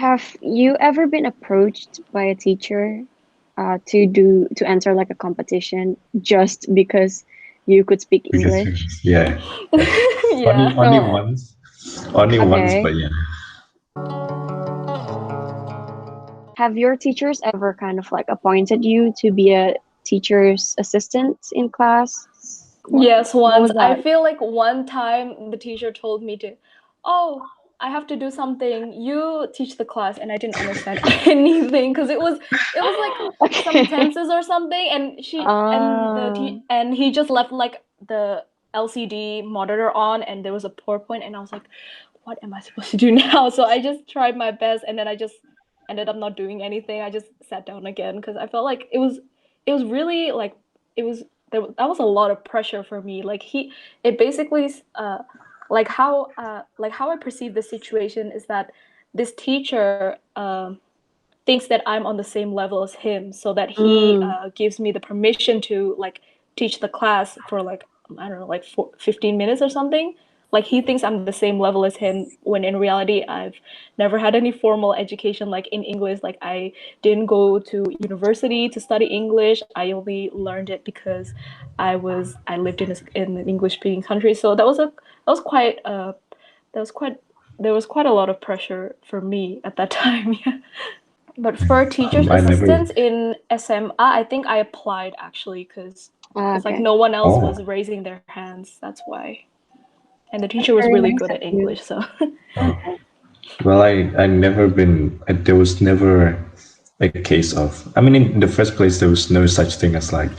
Have you ever been approached by a teacher to enter like a competition just because you could speak Because English? yeah, Yeah. only Oh, once, only once, okay. but yeah. Have your teachers ever kind of like appointed you to be a teacher's assistant in class? What Yes, what once. was I that? feel like one time the teacher told me to, oh, I have to do something. You teach the class, and I didn't understand anything because it was like some Okay. tenses or something, and Uh, he just left like the LCD monitor on, and there was a PowerPoint, and I was like, what am I supposed to do now? So I just tried my best, and then I just ended up not doing anything. I just sat down again because I felt like it was really like it was that was a lot of pressure for me. Like it basically like how I perceive the situation is that this teacher thinks that I'm on the same level as him, so that he mm, gives me the permission to like teach the class for like I don't know like 15 minutes or something. Like he thinks I'm the same level as him when in reality I've never had any formal education like in English. Like I didn't go to university to study English. I only learned it because I lived in an English speaking country. So that was quite that was quite there was quite a lot of pressure for me at that time. Yeah. But for teacher's I never. assistants in SMA, I think I applied actually because like okay. no one else Oh, was raising their hands. That's why. And the That's teacher was very really nice good of at you. English, so oh. Well, I never been. There was never a case of. I mean, in the first place, there was no such thing as like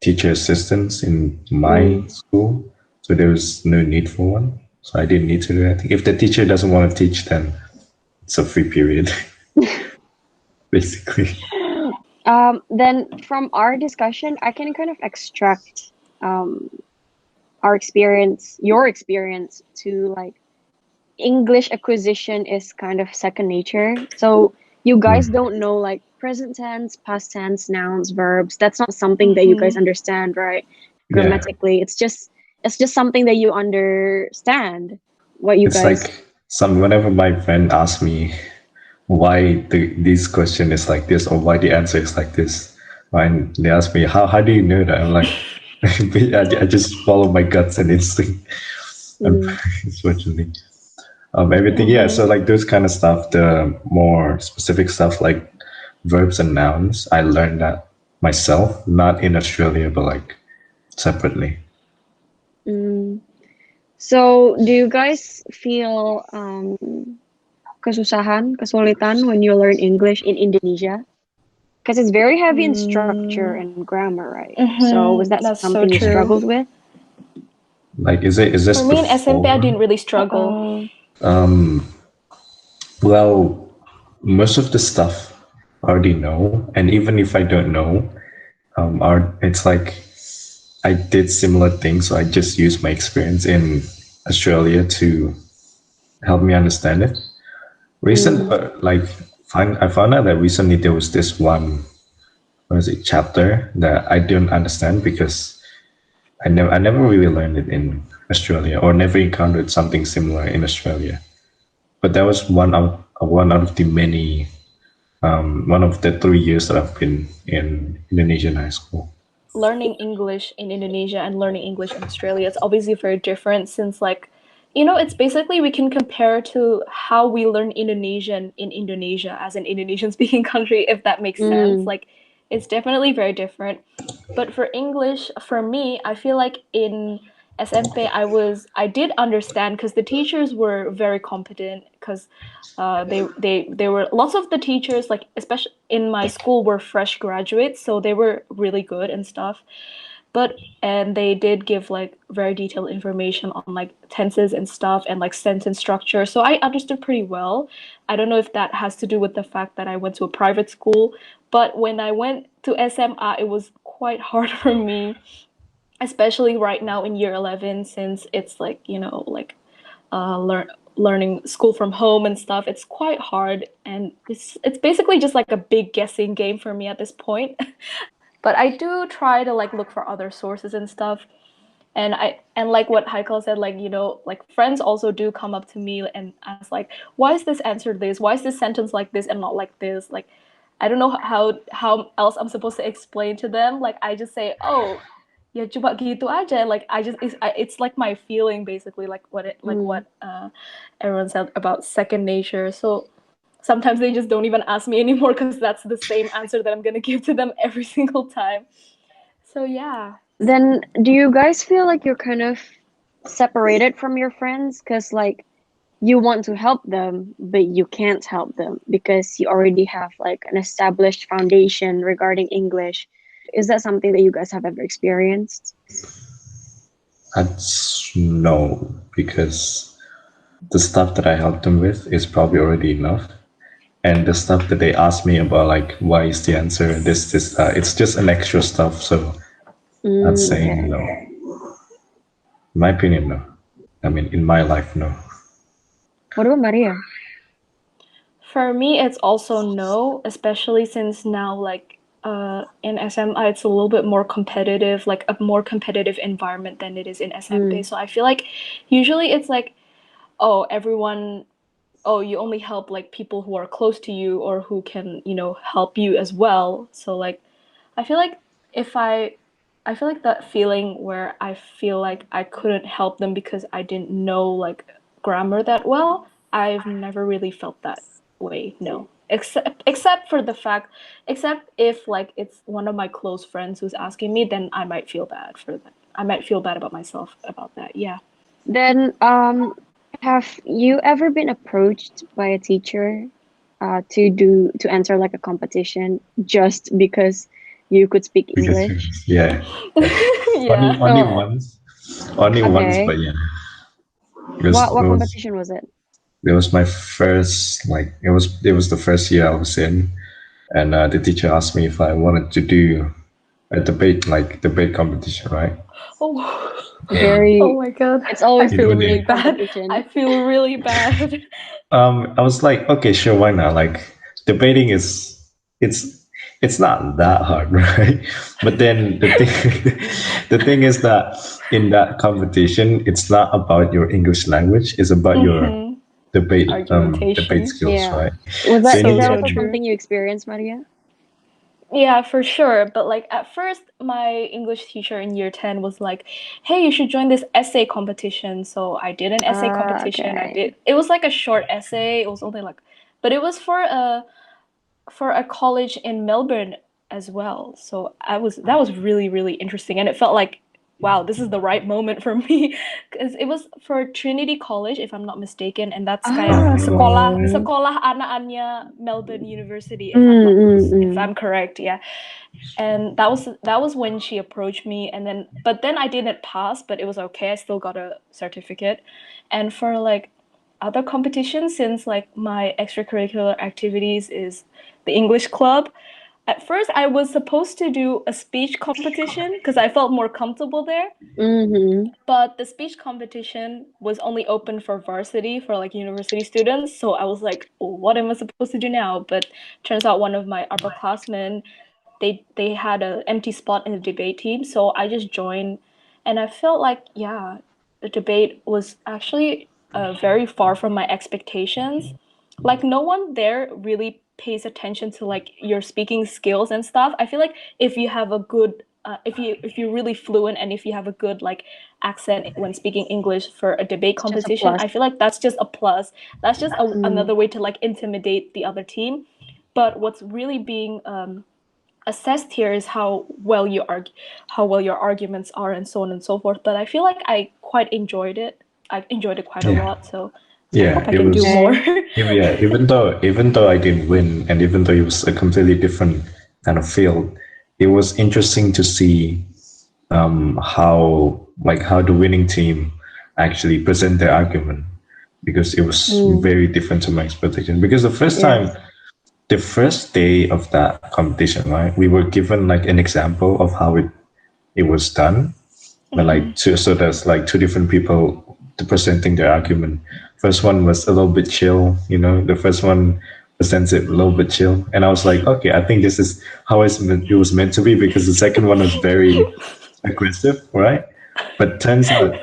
teacher assistants in my Mm, school, so there was no need for one. So I didn't need to do anything. If the teacher doesn't want to teach, then it's a free period, basically. then from our discussion, I can kind of extract um, our experience, your experience to like English acquisition is kind of second nature. So you guys Mm. don't know like present tense, past tense, nouns, verbs. That's not something that you guys hmm understand, right? Yeah, Grammatically, it's just something that you understand. What you it's guys. like some. Whenever my friend asks me why this question is like this or why the answer is like this, and they ask me how do you know that? I'm like, I just follow my guts and instinct. Mm, Unfortunately. Everything, yeah. hmm So like those kind of stuff, the more specific stuff like verbs and nouns, I learned that myself, not in Australia, but like separately. mm. So do you guys feel kesulitan when you learn English in Indonesia? Because it's very heavy in structure mm, and grammar, right? So was that That's something so you struggled true. with? Like, is this For me in SMP, I before? didn't really struggle. Uh-oh. Well, most of the stuff I already know, and even if I don't know, it's like I did similar things, so I just used my experience in Australia to help me understand it. Recent, Mm, like, I found out that recently there was this one, what is it, chapter that I didn't understand because I never really learned it in Australia or never encountered something similar in Australia. But that was one out of the many, one of the 3 years that I've been in Indonesian high school. Learning English in Indonesia and learning English in Australia, it's obviously very different since like it's basically we can compare to how we learn Indonesian in Indonesia as an Indonesian speaking country, if that makes sense. mm, Like it's definitely very different. But for English, for me, I feel like in SMP I did understand because the teachers were very competent because they were lots of the teachers like especially in my school were fresh graduates, so they were really good and stuff. And they did give like very detailed information on like tenses and stuff and like sentence structure, so I understood pretty well. I don't know if that has to do with the fact that I went to a private school, but when I went to SMA it was quite hard for me, especially right now in year 11, since it's like like learning school from home and stuff. It's quite hard, and it's basically just like a big guessing game for me at this point. But I do try to like look for other sources and stuff. And like what Haikal said, like, you know, like friends also do come up to me and ask like, why is this answer this? Why is this sentence like this and not like this? Like, I don't know how else I'm supposed to explain to them. Like, I just say, oh, ya coba gitu aja. Like, it's like my feeling basically, like Mm. what everyone said about second nature. So sometimes they just don't even ask me anymore because that's the same answer that I'm gonna give to them every single time. So yeah. Then, do you guys feel like you're kind of separated from your friends? Because, like, you want to help them, but you can't help them because you already have, like, an established foundation regarding English. Is that something that you guys have ever experienced? That's no, because the stuff that I help them with is probably already enough. And the stuff that they ask me about, like, why is the answer this, it's just an extra stuff. So I'd say Okay. no. In my opinion, no. I mean, in my life, no. What about Maria? For me, it's also no, especially since now, like, in SMI, it's a little bit more competitive, like a more competitive environment than it is in SMP. Mm. So I feel like usually it's like, oh, everyone, oh, you only help like people who are close to you or who can, you know, help you as well. So like, I feel like if I feel like that feeling where I feel like I couldn't help them because I didn't know like grammar that well, I've never really felt that way. No. Except for the fact except if like it's one of my close friends who's asking me, then I might feel bad for that. I might feel bad about myself about that. Yeah. Then, have you ever been approached by a teacher to enter like a competition just because you could speak Because English? yeah, yeah. Only Yeah. only So, once, only once, okay. but yeah, What it was competition was it? it was my first, like, it was the first year I was in, and the teacher asked me if I wanted to do a debate competition, right? Oh. Oh Very, my god. it's I always You the feel know really debate the bad. I competition. feel really bad. I was like, okay, sure, why not? Like, debating is it's it's not that hard, right? But then the thing is that in that competition, it's not about your English language; it's about your Mm-hmm. debate Argumentation. skills, Yeah. right? Was So that, you is need So, that to so also true. something you experienced, Maria? Yeah, for sure. But like at first, my English teacher in year 10 was like, hey, you should join this essay competition. So I did an essay competition. Okay. It was like a short essay. It was only like, but it was for a college in Melbourne as well. So that was really really interesting, and it felt like wow, this is the right moment for me because it was for Trinity College, if I'm not mistaken, and that's kayak sekolah Okay. sekolah anak-anaknya Melbourne University, if Mm. I'm correct, yeah. And that was when she approached me, and then but then I didn't pass, but it was okay. I still got a certificate. And for like other competitions, since like my extracurricular activities is the English club, at first I was supposed to do a speech competition because I felt more comfortable there. Mm-hmm. But the speech competition was only open for varsity, for like university students. So I was like, oh, what am I supposed to do now? But turns out one of my upperclassmen, they had an empty spot in the debate team, so I just joined, and I felt like yeah, the debate was actually very far from my expectations. Like no one there really pays attention to like your speaking skills and stuff. I feel like if you have a good if you're really fluent and if you have a good like accent when speaking English for a debate It's just a competition, plus. I feel like that's just a plus. That's just Mm. another way to like intimidate the other team. But what's really being assessed here is how well your arguments are, and so on and so forth. But I feel like I quite enjoyed it. I enjoyed it quite a yeah, lot. So I yeah. hope I It can do was more. Okay. yeah. Even though I didn't win, and even though it was a completely different kind of field, it was interesting to see how the winning team actually present their argument, because it was Mm. very different to my expectation. Because Yes. the first day of that competition, right, we were given like an example of how it was done, but Hmm. like so there's like two different people presenting their argument. First one was a little bit chill, the first one presents it a little bit chill, and I was like, okay, I think this is how it was meant to be, because the second one was very aggressive, right? But turns out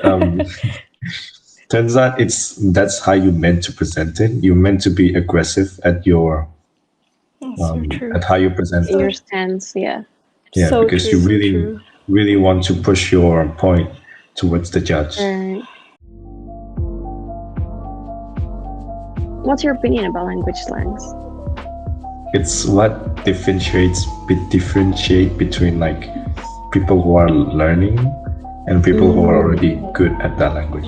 that's how you meant to present it. You meant to be aggressive at your That's so true. at how you present In it. your stance, yeah. Yeah, So because true, you so really true. really want to push your point towards the judge. Right. What's your opinion about language slangs? It's what differentiate between like people who are learning and people who are already good at that language.